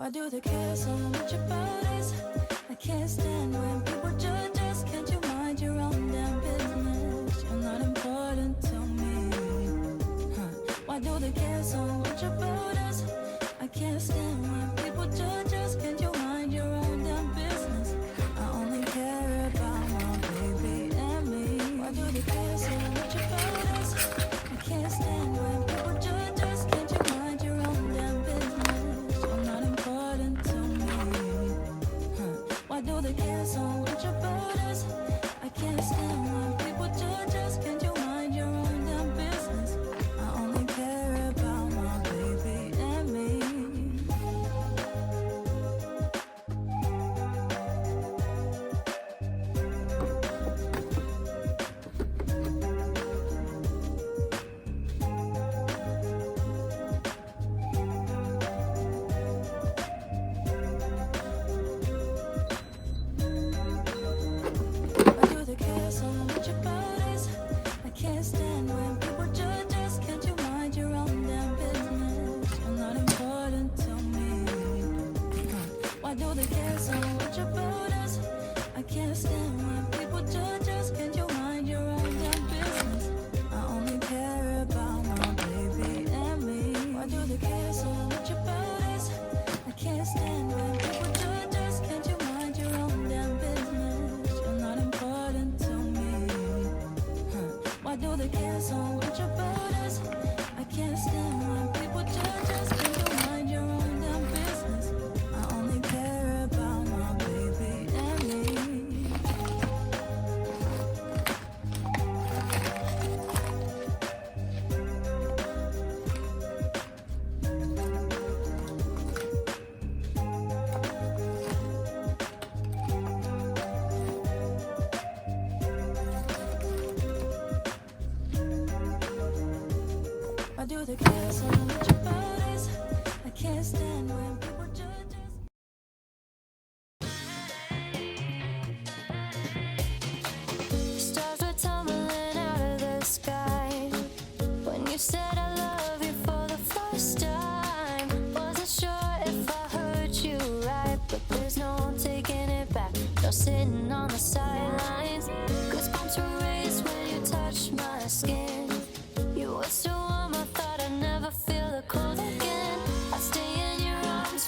Why do they care so much about us? I can't stand when people judge us. Can't you mind your own damn business? You're not important to me. Why do they care so much about us? I can't stand when people judge us. Can't you mind your own damn business? I only care about my baby and me. Why do they care so much about us? I can't stand when people judge us. Can't you mind your own damn business? You're not important to me. Why do they care so much about us? I can't stand when people judge us. Can't you mind your own damn business? I only care about my baby and me. Why do they care so much about us? I can't stand when people judge us. Can't you mind your own damn business? You're not important to me. Why do they care so much about us? I can't stand when people judge us. Can't you mind your own damn business? I only care about my baby and me. Why do they care so much about us? I can't stand when people judge us. Can't you mind your own damn business? You're not important to me. Why do they care so much about us? I can't stand when people judge us. Can't you mind your own damn business? I only care about my baby and me. Why do they care so much about us? I can't stand when people judge us. Stars were tumbling out of the sky when you said I love you for the first time. Wasn't sure if I heard you right, but there's no taking it back. No sitting on the sidelines. Goosebumps were raised when you touched my skin. You were so warm, I thought I'd never feel the cold again. I'd stay in your arms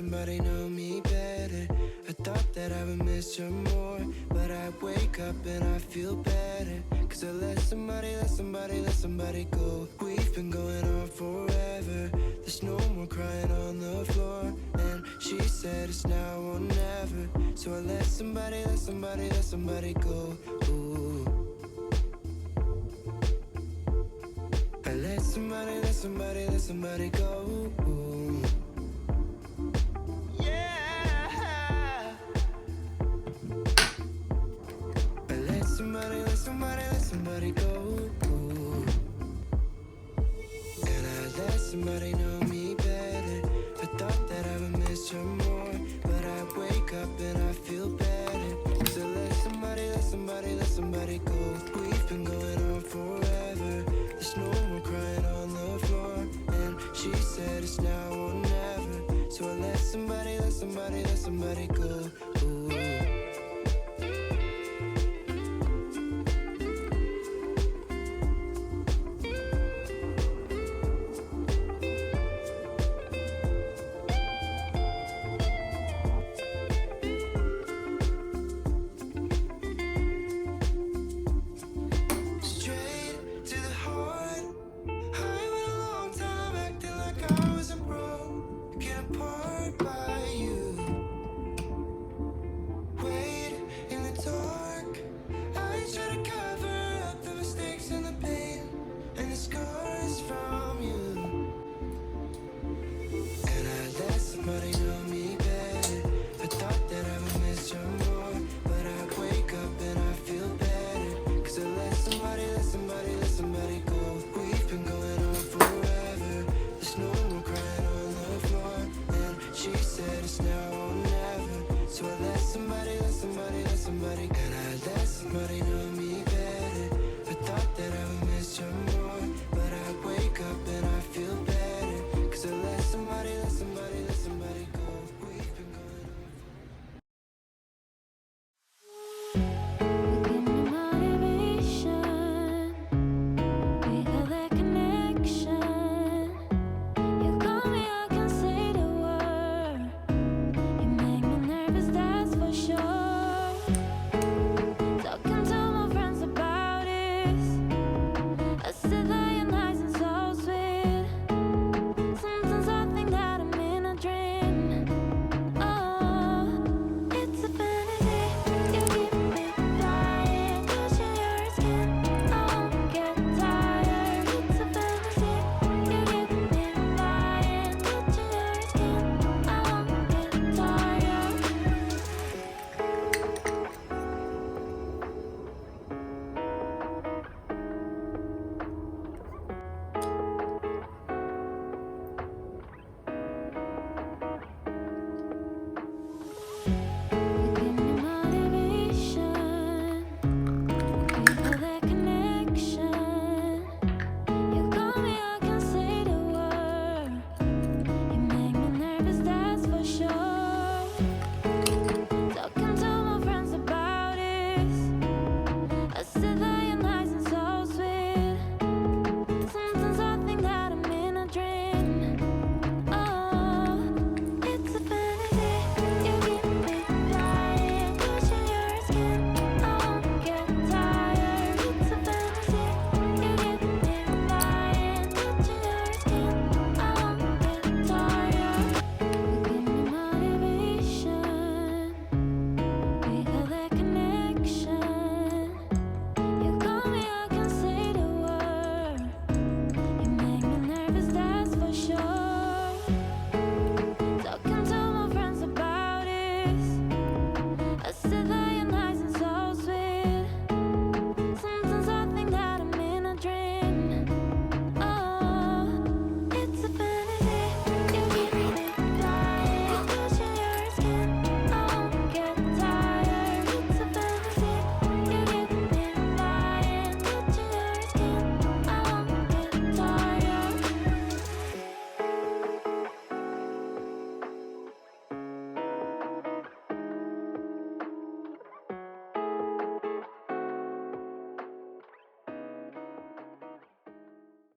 somebody know me better. I thought that I would miss her more, but I wake up and I feel better. Cause I let somebody go. We've been going on forever. There's no more crying on the floor. And she said it's now or never. So I let somebody go. Ooh. I let somebody go. Ooh. Yeah. I let somebody go. Ooh. And I let somebody know me better. I thought that I would miss her more, but I wake up and I feel better. So let somebody go. We've been going on forever. There's no more crying on the floor. And she said it's now or never. So I let somebody go. Ooh.